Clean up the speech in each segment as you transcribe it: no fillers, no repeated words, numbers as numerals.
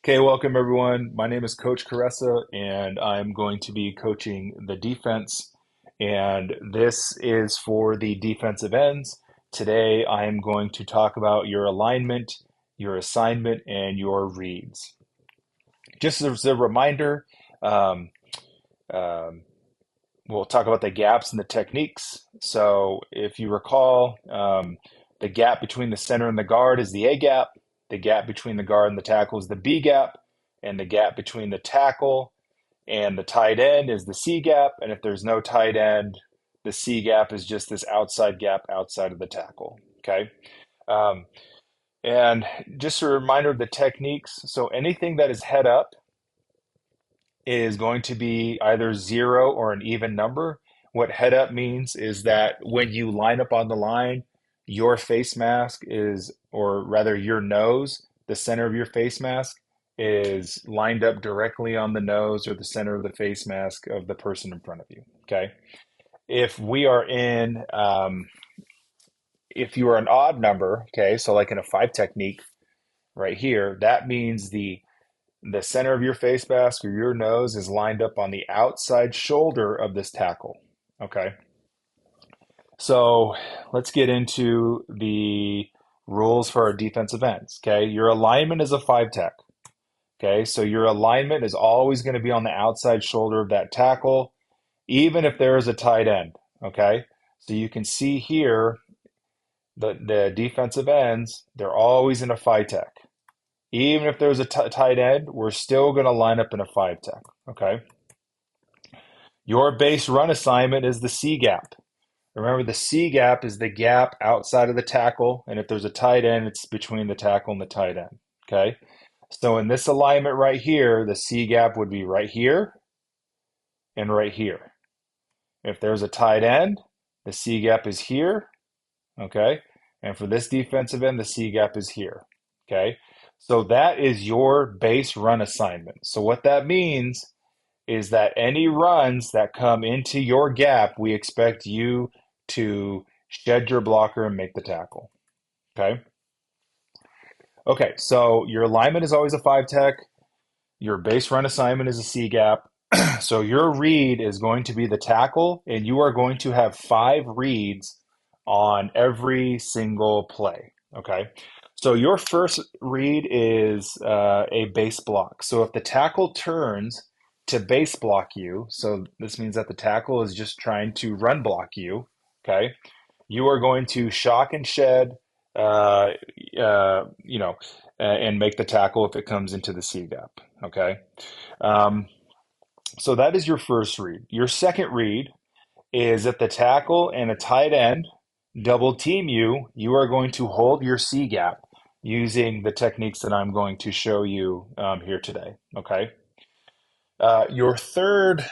Okay, welcome everyone. My name is Coach Caressa, and I'm going to be coaching the defense. And this is for the defensive ends. Today, I am going to talk about your alignment, your assignment, and your reads. Just as a reminder, um, um, we'll talk about the gaps and the techniques. So, if you recall, the gap between the center and the guard is the A gap. The gap between the guard and the tackle is the B gap. And the gap between the tackle and the tight end is the C gap. And if there's no tight end, the C gap is just this outside gap outside of the tackle. Okay. Um, and just a reminder of the techniques. So anything that is head up is going to be either zero or an even number. What head up means is that when you line up on the line, your face mask is, or rather your nose, the center of your face mask is lined up directly on the nose or the center of the face mask of the person in front of you. Okay. If we are in, if you are an odd number, okay, so like in a five technique right here, that means the center of your face mask or your nose is lined up on the outside shoulder of this tackle. Okay. So let's get into the rules for our defensive ends. Okay. Your alignment is a five tech. Okay. So your alignment is always going to be on the outside shoulder of that tackle, even if there is a tight end. Okay. So you can see here the defensive ends, they're always in a five tech. Even if there's a tight end, we're still going to line up in a five tech. Okay. Your base run assignment is the C gap. Remember, the C gap is the gap outside of the tackle, and if there's a tight end, it's between the tackle and the tight end. Okay. So in this alignment right here, the C gap would be right here and right here. If there's a tight end, the C gap is here. Okay. And for this defensive end, the C gap is here. Okay. So that is your base run assignment. So what that means is that any runs that come into your gap, we expect you to shed your blocker and make the tackle. Okay. Okay. So your alignment is always a five tech. Your base run assignment is a C gap. So your read is going to be the tackle, and you are going to have five reads on every single play. Okay. So your first read is a base block. So if the tackle turns to base block you, so this means that the tackle is just trying to run block you. Okay. You are going to shock and shed, uh, you know, and make the tackle if it comes into the C gap. Okay. Um, so that is your first read. Your second read is if the tackle and a tight end double team you, you are going to hold your C gap using the techniques that I'm going to show you here today. Okay. Your third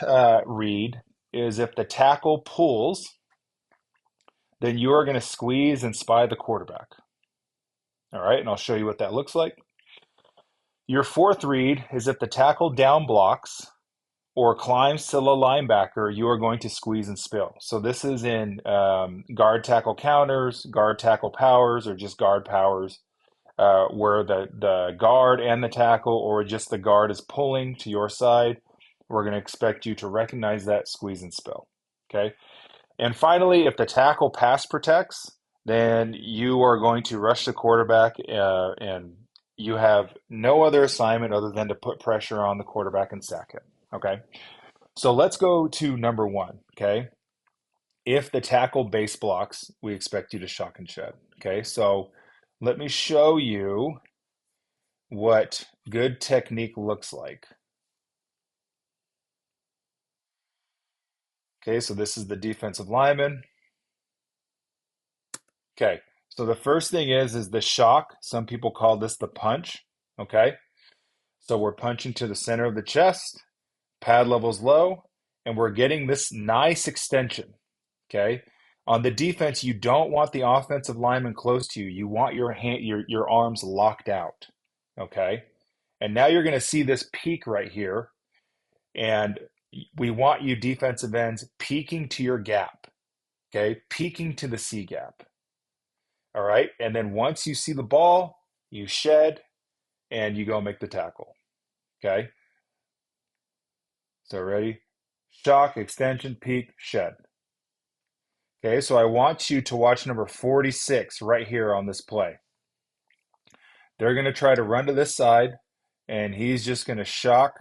read is if the tackle pulls, then you are going to squeeze and spy the quarterback. All right. And I'll show you what that looks like. Your fourth read is if the tackle down blocks or climbs to the linebacker, you are going to squeeze and spill. So this is in guard tackle counters, guard tackle powers, or just guard powers, where the guard and the tackle, or just the guard is pulling to your side. We're going to expect you to recognize that squeeze and spill. Okay. And finally, if the tackle pass protects, then you are going to rush the quarterback, and you have no other assignment other than to put pressure on the quarterback and sack him. Okay. So let's go to number one. Okay. If the tackle base blocks, we expect you to shock and shed. Okay. So let me show you what good technique looks like. Okay. So this is the defensive lineman. Okay. So the first thing is the shock. Some people call this the punch. Okay. So we're punching to the center of the chest, pad levels low, and we're getting this nice extension. Okay. On the defense, you don't want the offensive lineman close to you. You want your arms locked out. Okay. And now you're going to see this peak right here. And we want you defensive ends peeking to your gap. Okay. Peeking to the C gap. All right. And then once you see the ball, you shed and you go make the tackle. Okay, so ready? Shock, extension, peek, shed. Okay, so I want you to watch number 46 right here on this play. They're going to try to run to this side, and he's just going to shock.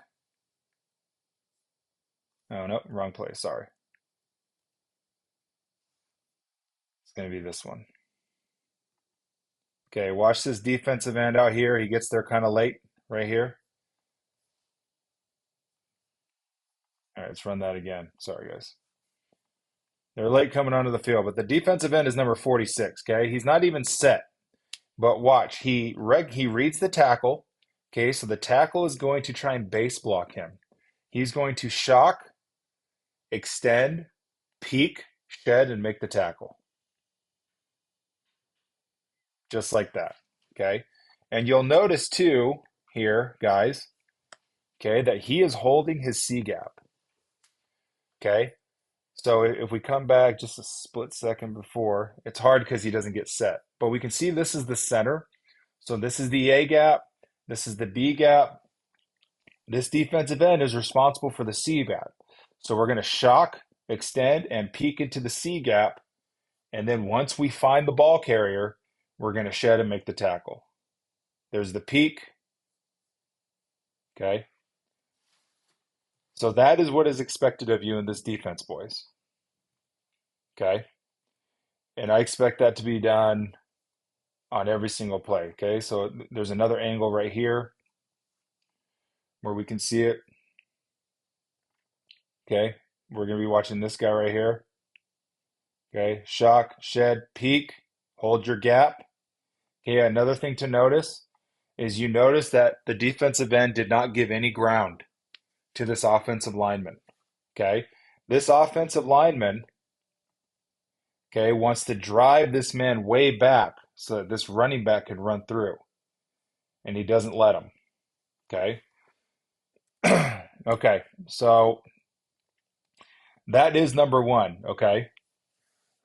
Oh, no, wrong play. Sorry. It's going to be this one. Okay, watch this defensive end out here. He gets there kind of late right here. All right, let's run that again. Sorry, guys. They're late coming onto the field, but the defensive end is number 46, okay? He's not even set. But watch, he reads the tackle. Okay, so the tackle is going to try and base block him. He's going to shock, extend, peek, shed, and make the tackle. Just like that. Okay. And you'll notice too here, guys, okay, that he is holding his C gap. Okay. So if we come back just a split second before, it's hard because he doesn't get set. But we can see this is the center. So this is the A gap. This is the B gap. This defensive end is responsible for the C gap. So we're going to shock, extend, and peek into the C gap. And then once we find the ball carrier, we're going to shed and make the tackle. There's the peek. Okay. So that is what is expected of you in this defense, boys. Okay. And I expect that to be done on every single play. Okay. So there's another angle right here where we can see it. Okay. We're going to be watching this guy right here. Okay. Shock, shed, peek, hold your gap. Okay. Another thing to notice is you notice that the defensive end did not give any ground to this offensive lineman. Okay. This offensive lineman, okay, wants to drive this man way back so that this running back can run through, and he doesn't let him. Okay. Okay. So that is number one. Okay.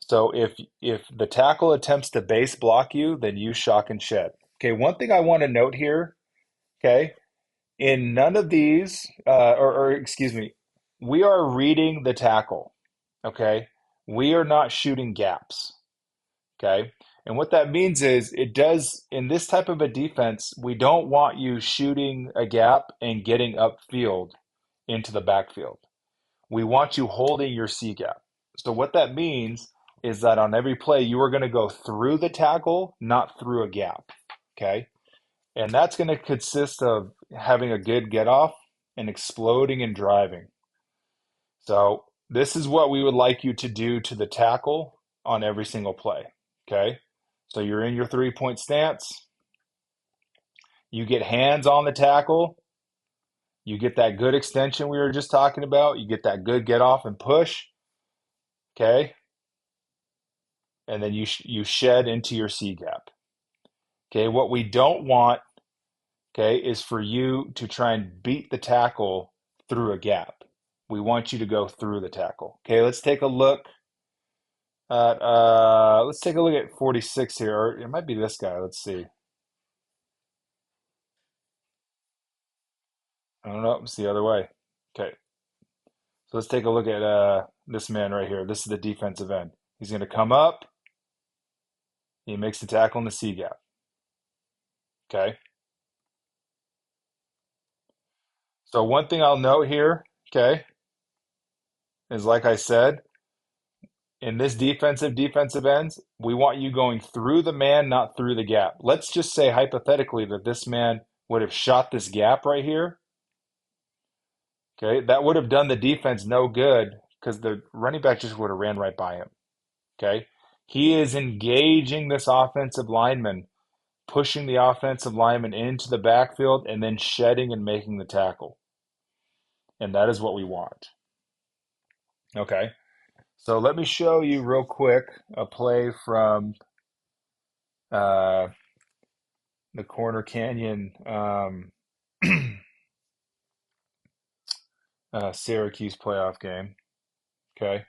So if the tackle attempts to base block you, then you shock and shed. Okay. One thing I want to note here. Okay. In none of these, or excuse me, we are reading the tackle. Okay. We are not shooting gaps. Okay. And what that means is it does, in this type of a defense, we don't want you shooting a gap and getting upfield into the backfield. We want you holding your C gap. So what that means is that on every play, you are going to go through the tackle, not through a gap. Okay. And that's going to consist of having a good get off and exploding and driving. So this is what we would like you to do to the tackle on every single play. Okay. So you're in your 3-point stance. You get hands on the tackle. You get that good extension we were just talking about. You get that good get off and push. Okay. And then you shed into your C gap. Okay. What we don't want, okay, is for you to try and beat the tackle through a gap. We want you to go through the tackle. Okay. Let's take a look at 46 here. Or it might be this guy. Let's see. I don't know. It's the other way. Okay. So let's take a look at this man right here. This is the defensive end. He's going to come up. He makes the tackle in the C gap. Okay. So one thing I'll note here, okay, is like I said, in this defensive ends, we want you going through the man, not through the gap. Let's just say hypothetically that this man would have shot this gap right here. Okay, that would have done the defense no good because the running back just would have ran right by him. Okay, he is engaging this offensive lineman, pushing the offensive lineman into the backfield, and then shedding and making the tackle. And that is what we want. Okay, so let me show you real quick a play from uh, the Corner Canyon Syracuse playoff game. Okay,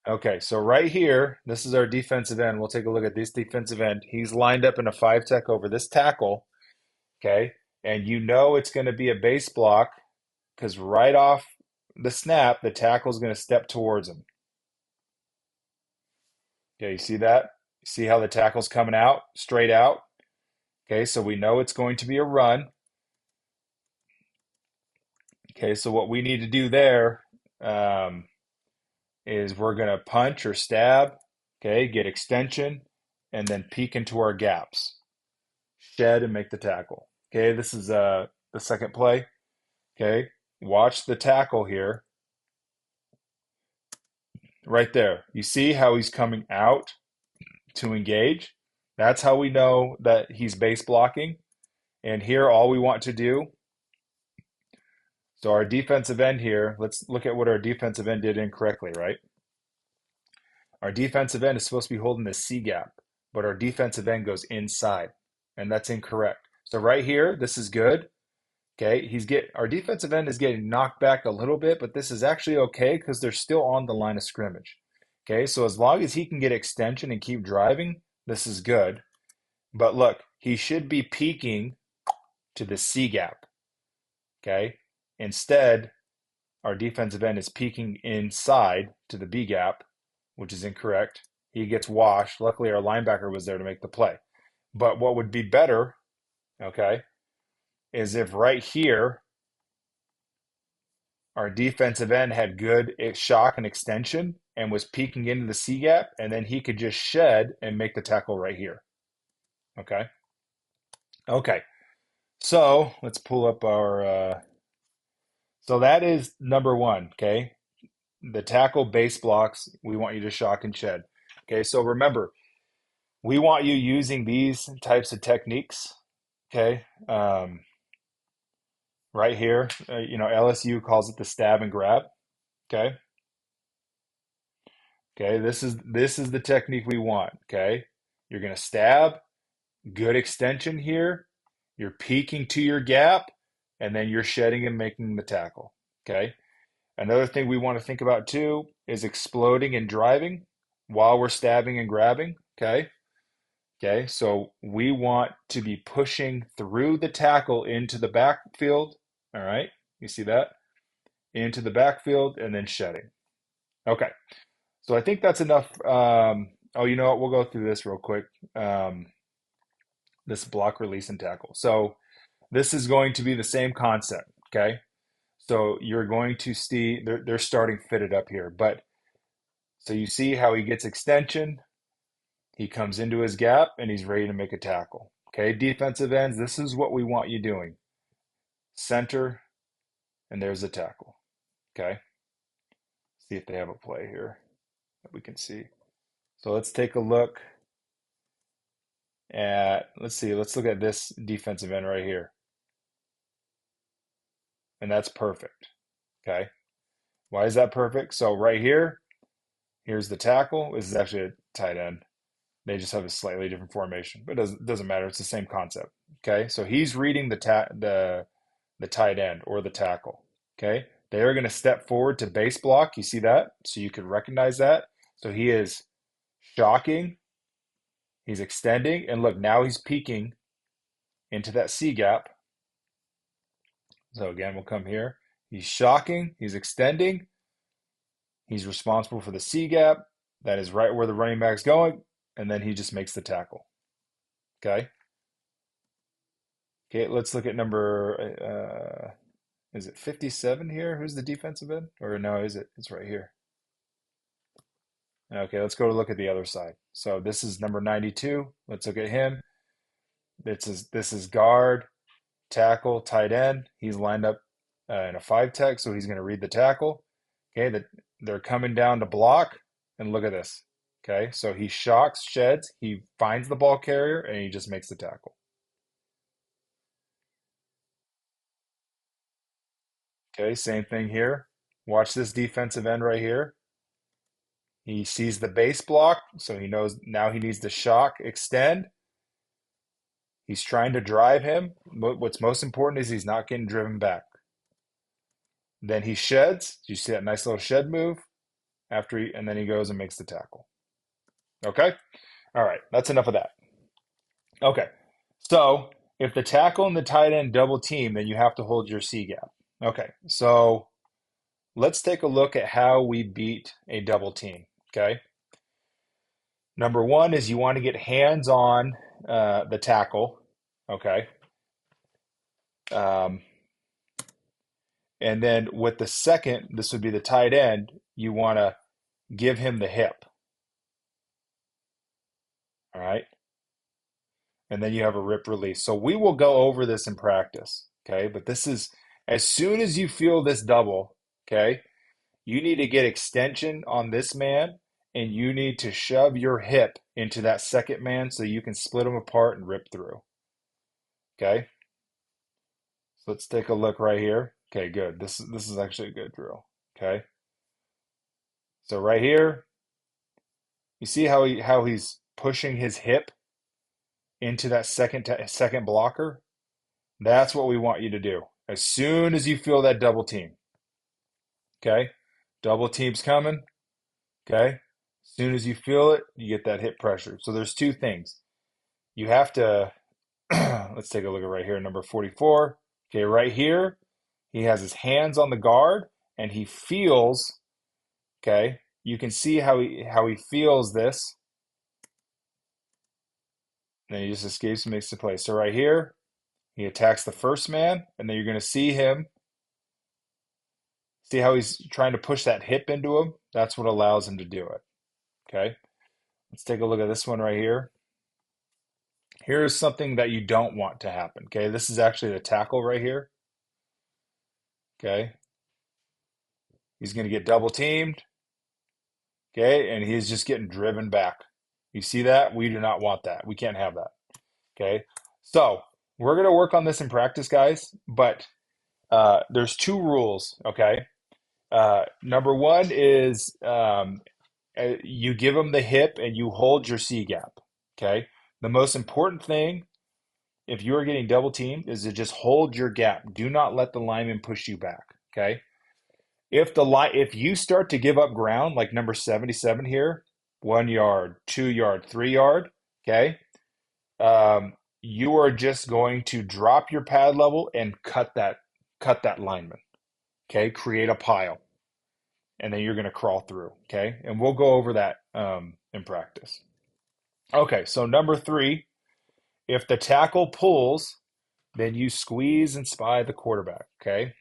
Okay, so right here, this is our defensive end. We'll take a look at this defensive end. He's lined up in a five tech over this tackle, okay? And you know it's going to be a base block because right off the snap, the tackle's going to step towards him. Okay, you see that? See how the tackle's coming out, straight out? Okay, so we know it's going to be a run. Okay, so what we need to do there um, is we're going to punch or stab, okay, get extension, and then peek into our gaps. Shed and make the tackle. Okay, this is the second play. Okay, watch the tackle here, right there. You see how he's coming out to engage? That's how we know that he's base blocking. And here, all we want to do, so our defensive end here, let's look at what our defensive end did incorrectly, right? Our defensive end is supposed to be holding the C gap, but our defensive end goes inside, and that's incorrect. So right here, this is good. Okay, our defensive end is getting knocked back a little bit, but this is actually okay because they're still on the line of scrimmage. Okay, so as long as he can get extension and keep driving, this is good. But look, he should be peaking to the C gap. Okay, instead, our defensive end is peaking inside to the B gap, which is incorrect. He gets washed. Luckily, our linebacker was there to make the play. But what would be better, okay, is if right here our defensive end had good shock and extension and was peeking into the C gap, and then he could just shed and make the tackle right here. Okay. Okay. So let's pull up our. So that is number one. Okay. The tackle base blocks, we want you to shock and shed. Okay. So remember, we want you using these types of techniques. Okay. Right here, LSU calls it the stab and grab. Okay. Okay, this is the technique we want. Okay, you're gonna stab, good extension here. You're peeking to your gap, and then you're shedding and making the tackle. Okay. Another thing we want to think about too is exploding and driving while we're stabbing and grabbing. Okay. Okay. So we want to be pushing through the tackle into the backfield. All right. You see that? Into the backfield and then shedding. Okay. So I think that's enough. Oh, you know what? We'll go through this real quick. Um, this block, release, and tackle. So this is going to be the same concept. Okay. So you're going to see they're starting fitted up here, but so you see how he gets extension. He comes into his gap and he's ready to make a tackle. Okay. Defensive ends. This is what we want you doing. Center, and there's a tackle. Okay. See if they have a play here that we can see. So let's take a look at, let's see, let's look at this defensive end right here. And that's perfect. Okay. Why is that perfect? So right here, here's the tackle. This is actually a tight end. They just have a slightly different formation, but it doesn't matter. It's the same concept. Okay. So he's reading the tight end or the tackle. Okay. They are going to step forward to base block. You see that? So you can recognize that. So he is shocking. He's extending. And look, now he's peeking into that C gap. So again, we'll come here. He's shocking. He's extending. He's responsible for the C gap. That is right where the running back's going. And then he just makes the tackle. Okay. Okay, let's look at number, is it 57 here? Who's the defensive end? Or no, is it? It's right here. Okay, let's go to look at the other side. So this is number 92. Let's look at him. This is guard, tackle, tight end. He's lined up in a five tech, so he's going to read the tackle. Okay, they're coming down to block, and look at this. Okay, so he shocks, sheds, he finds the ball carrier, and he just makes the tackle. Okay, same thing here. Watch this defensive end right here. He sees the base block, so he knows now he needs to shock, extend. He's trying to drive him. What's most important is he's not getting driven back. Then he sheds. You see that nice little shed move? and then he goes and makes the tackle. Okay? All right, that's enough of that. Okay. So if the tackle and the tight end double team, then you have to hold your C gap. Okay. So let's take a look at how we beat a double team. Okay. Number one is you want to get hands on the tackle. Okay. Um, and then with the second, this would be the tight end, you want to give him the hip. All right. And then you have a rip release. So we will go over this in practice. Okay. But this is as soon as you feel this double, okay, you need to get extension on this man and you need to shove your hip into that second man so you can split them apart and rip through. Okay. So let's take a look right here. Okay, good. This is actually a good drill. Okay. So right here, you see how he's pushing his hip into that second blocker? That's what we want you to do. As soon as you feel that double team. Okay? Double team's coming. Okay? As soon as you feel it, you get that hip pressure. So there's two things. You have to let's take a look at right here, number 44. Okay, right here, he has his hands on the guard and he feels, okay, you can see how he feels this. And then he just escapes and makes the play. So right here, he attacks the first man, and then you're going to see how he's trying to push that hip into him. That's what allows him to do it. Okay, let's take a look at this one right here. Here's something that you don't want to happen. Okay, this is actually the tackle right here. Okay, he's going to get double teamed. Okay, and he's just getting driven back. You see that? We do not want that. We can't have that. Okay, so we're going to work on this in practice, guys, but there's two rules. Okay, number one is you give them the hip and you hold your C gap. Okay, the most important thing if you are getting double teamed is to just hold your gap. Do not let the lineman push you back. Okay, if you start to give up ground, like number 77 here, 1 yard, 2 yard, 3 yard, okay, you are just going to drop your pad level and cut that lineman. Okay, create a pile, and then you're going to crawl through. Okay, and we'll go over that in practice. Okay, so number three, if the tackle pulls, then you squeeze and spy the quarterback. Okay,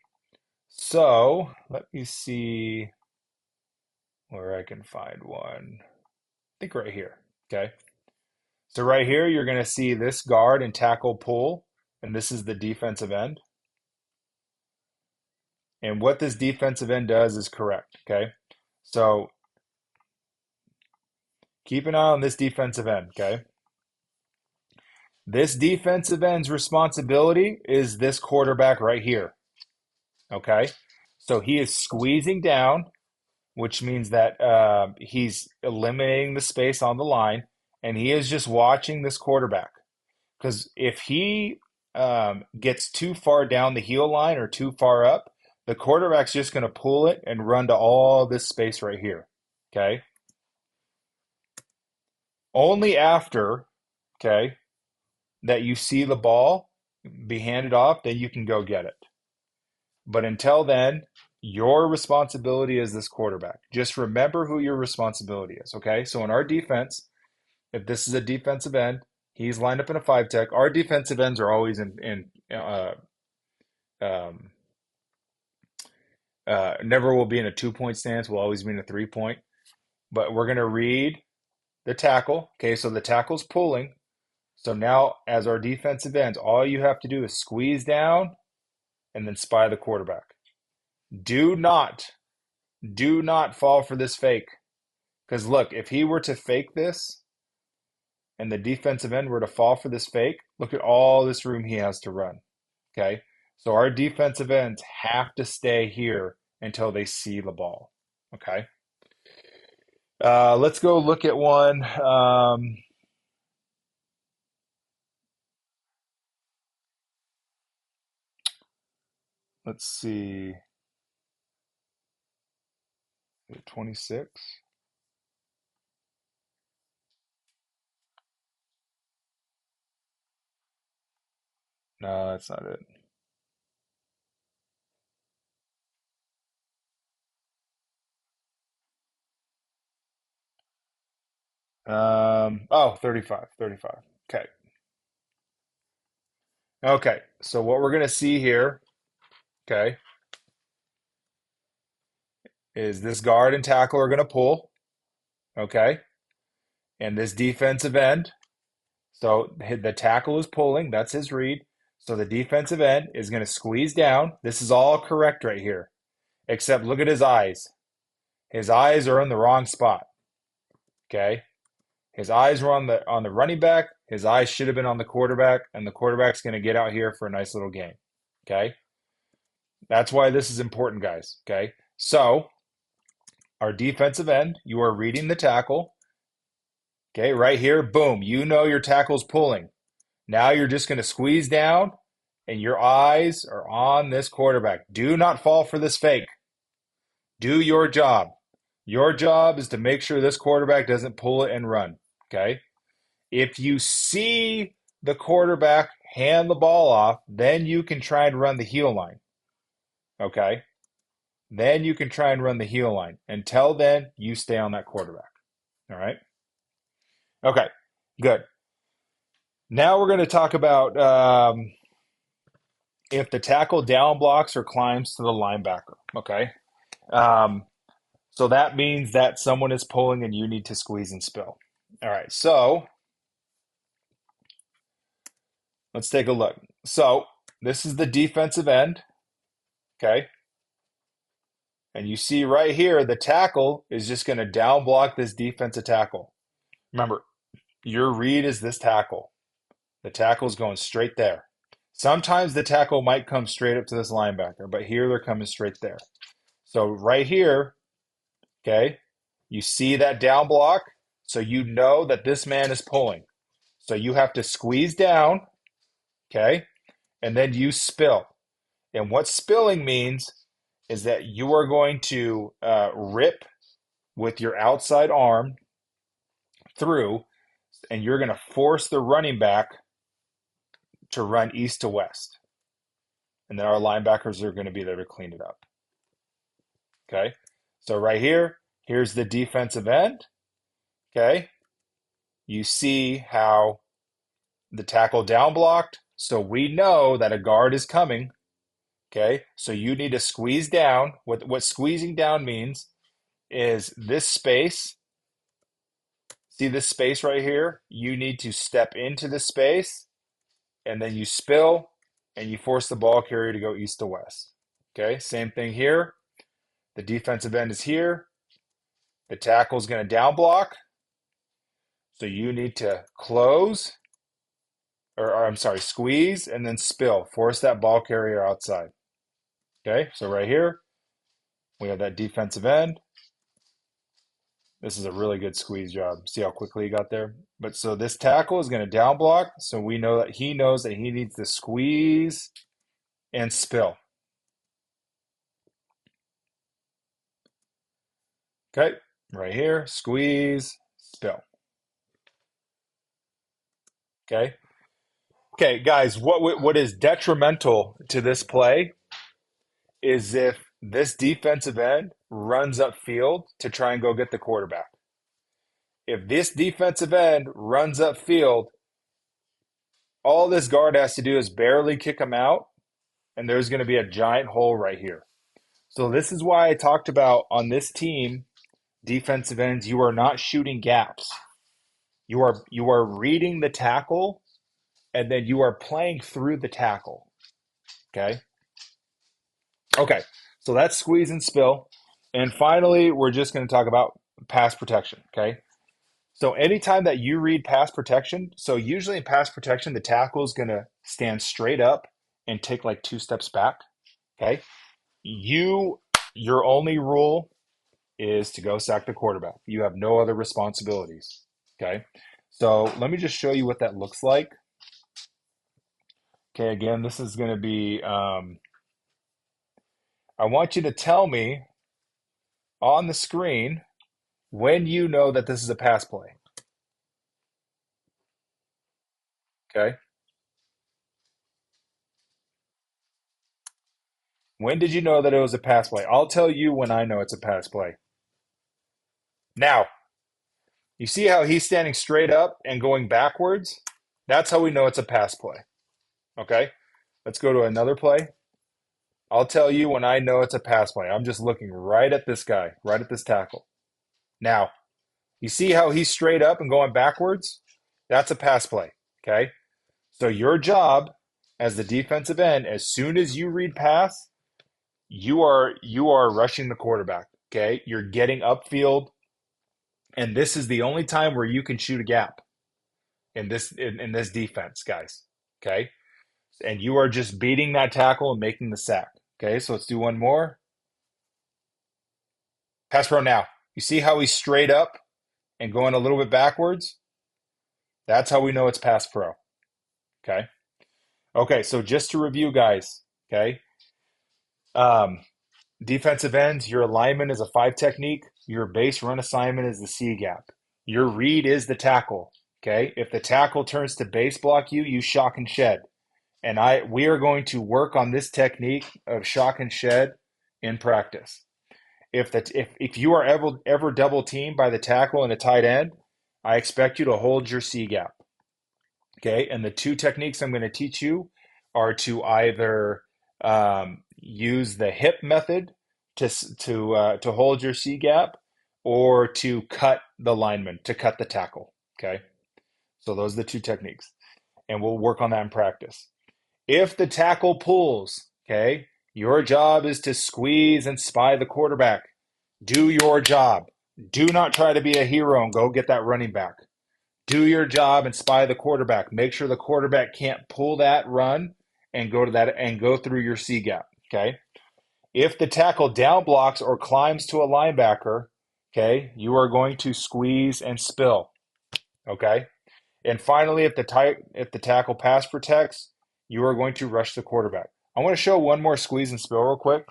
so let me see where I can find one. I think right here. Okay. So right here, you're going to see this guard and tackle pull, and this is the defensive end. And what this defensive end does is correct. Okay. So keep an eye on this defensive end. Okay. This defensive end's responsibility is this quarterback right here. Okay. So he is squeezing down, which means that he's eliminating the space on the line, and he is just watching this quarterback. Because if he gets too far down the heel line or too far up, the quarterback's just going to pull it and run to all this space right here. Okay. Only after, okay, that you see the ball be handed off, then you can go get it. But until then, your responsibility is this quarterback. Just remember who your responsibility is. Okay. So in our defense, if this is a defensive end, he's lined up in a five tech. Our defensive ends are always um, never will be in a 2 point stance. Will always be in a 3 point. But we're going to read the tackle. Okay, so the tackle's pulling. So now, as our defensive ends, all you have to do is squeeze down and then spy the quarterback. Do not, do not fall for this fake. Because look, if he were to fake this and the defensive end were to fall for this fake, look at all this room he has to run. Okay, so our defensive ends have to stay here until they see the ball. Okay. Let's go look at one. Let's see. 26? No, that's not it. Oh, 35, 35. Okay. Okay. So what we're going to see here, okay, is this guard and tackle are going to pull, okay, and this defensive end. So the tackle is pulling. That's his read. So the defensive end is going to squeeze down. This is all correct right here, except look at his eyes. His eyes are in the wrong spot. Okay. His eyes were on the running back. His eyes should have been on the quarterback, and the quarterback's going to get out here for a nice little game. Okay. That's why this is important, guys. Okay. So our defensive end, you are reading the tackle. Okay, right here, boom. You know your tackle's pulling. Now you're just going to squeeze down, and your eyes are on this quarterback. Do not fall for this fake. Do your job. Your job is to make sure this quarterback doesn't pull it and run. Okay. If you see the quarterback hand the ball off, then you can try and run the heel line. Okay. Then you can try and run the heel line. Until then, you stay on that quarterback. All right. Okay. Good. Now we're going to talk about if the tackle down blocks or climbs to the linebacker. Okay. Um, so that means that someone is pulling and you need to squeeze and spill. All right. So let's take a look. So this is the defensive end. Okay. And you see right here, the tackle is just going to down block this defensive tackle. Remember, your read is this tackle. The tackle is going straight there. Sometimes the tackle might come straight up to this linebacker, but here they're coming straight there. So right here, okay, you see that down block, so you know that this man is pulling. So you have to squeeze down, okay, and then you spill. And what spilling means is that you are going to rip with your outside arm through, and you're going to force the running back to run east to west. And then our linebackers are going to be there to clean it up. Okay. So right here, here's the defensive end. Okay. You see how the tackle down blocked. So we know that a guard is coming. Okay. So you need to squeeze down. What squeezing down means is this space. See this space right here? You need to step into the space and then you spill and you force the ball carrier to go east to west. Okay. Same thing here. The defensive end is here. The tackle is going to down block. So you need to close, or I'm sorry, squeeze and then spill. Force that ball carrier outside. Okay, so right here, we have that defensive end. This is a really good squeeze job. See how quickly he got there? But so this tackle is going to down block. So we know that he knows that he needs to squeeze and spill. Okay, right here, squeeze, spill. Okay. Okay, guys, what is detrimental to this play is if this defensive end runs upfield to try and go get the quarterback. If this defensive end runs upfield, all this guard has to do is barely kick him out, and there's going to be a giant hole right here. So this is why I talked about on this team, defensive ends, you are not shooting gaps. You are reading the tackle, and then you are playing through the tackle. Okay. Okay. So that's squeeze and spill. And finally, we're just going to talk about pass protection. Okay. So anytime that you read pass protection, so usually in pass protection, the tackle is going to stand straight up and take like 2 steps back. Okay. Your only rule is to go sack the quarterback. You have no other responsibilities. Okay. So let me just show you what that looks like. Okay. Again, this is going to be, I want you to tell me on the screen when you know that this is a pass play. Okay. When did you know that it was a pass play? I'll tell you when I know it's a pass play. Now, you see how he's standing straight up and going backwards? That's how we know it's a pass play. Okay. Let's go to another play. I'll tell you when I know it's a pass play. I'm just looking right at this guy, right at this tackle. Now, you see how he's straight up and going backwards? That's a pass play. Okay. So your job as the defensive end, as soon as you read pass, you are rushing the quarterback. Okay. You're getting upfield, and this is the only time where you can shoot a gap in this defense, guys. Okay. And you are just beating that tackle and making the sack. Okay, so let's do one more. Pass pro now. You see how he's straight up and going a little bit backwards? That's how we know it's pass pro. Okay. Okay, so just to review, guys. Okay. Um, Defensive ends, your alignment is a five technique. Your base run assignment is the C gap. Your read is the tackle. Okay. If the tackle turns to base block you, you shock and shed. And we are going to work on this technique of shock and shed in practice. If you are ever double teamed by the tackle and a tight end, I expect you to hold your C gap. Okay, and the two techniques I'm going to teach you are to either use the hip method to hold your C gap, or to cut the lineman, to cut the tackle. Okay, so those are the two techniques, and we'll work on that in practice. If the tackle pulls, okay, your job is to squeeze and spy the quarterback. Do your job. Do not try to be a hero and go get that running back. Do your job and spy the quarterback. Make sure the quarterback can't pull that run and go to that and go through your C gap. Okay. If the tackle down blocks or climbs to a linebacker, okay, you are going to squeeze and spill. Okay. And finally, if the tackle pass protects, you are going to rush the quarterback. I want to show one more squeeze and spill real quick,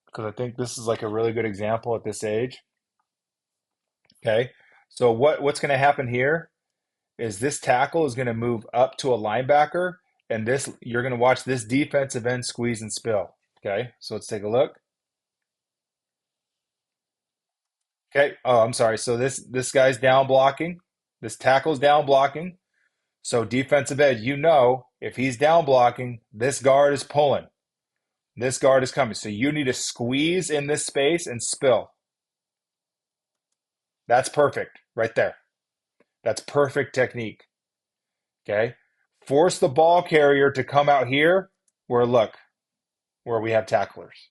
because I think this is like a really good example at this age. Okay. So what's going to happen here is this tackle is going to move up to a linebacker, and this you're going to watch this defensive end squeeze and spill. Okay. So let's take a look. Okay. Oh, I'm sorry. So this guy's down blocking. This tackle's down blocking. So defensive edge, you know, if he's down blocking, this guard is pulling. This guard is coming. So you need to squeeze in this space and spill. That's perfect right there. That's perfect technique. Okay. Force the ball carrier to come out here where we have tacklers.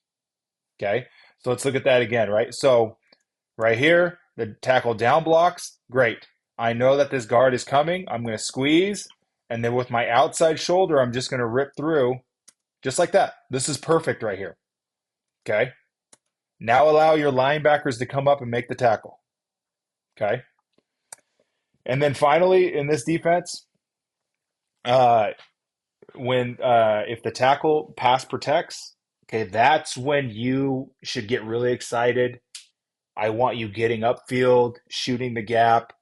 Okay. So let's look at that again, right? So right here, the tackle down blocks. Great. I know that this guard is coming. I'm going to squeeze. And then with my outside shoulder, I'm just going to rip through just like that. This is perfect right here. Okay. Now allow your linebackers to come up and make the tackle. Okay. And then finally, in this defense, uh, when if the tackle pass protects, okay, that's when you should get really excited. I want you getting upfield, shooting the gap,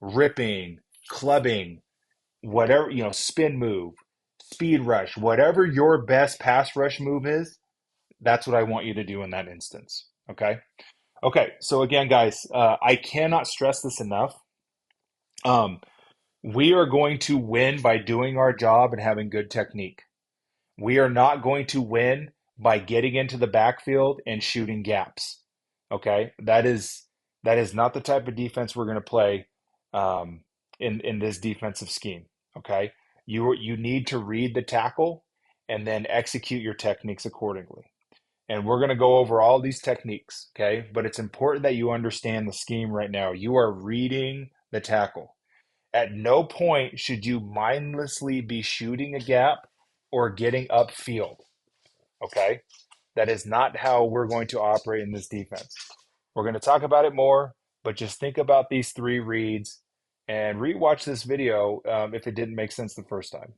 ripping, clubbing, whatever, spin move, speed rush, whatever your best pass rush move is, that's what I want you to do in that instance. Okay. Okay. So again, guys, I cannot stress this enough. Um, we are going to win by doing our job and having good technique. We are not going to win by getting into the backfield and shooting gaps. Okay, that is not the type of defense we're going to play in this defensive scheme. Okay, you need to read the tackle and then execute your techniques accordingly. And we're going to go over all these techniques. Okay, but it's important that you understand the scheme right now. You are reading the tackle. At no point should you mindlessly be shooting a gap or getting upfield. Okay? That is not how we're going to operate in this defense. We're going to talk about it more, but just think about these three reads and rewatch this video if it didn't make sense the first time.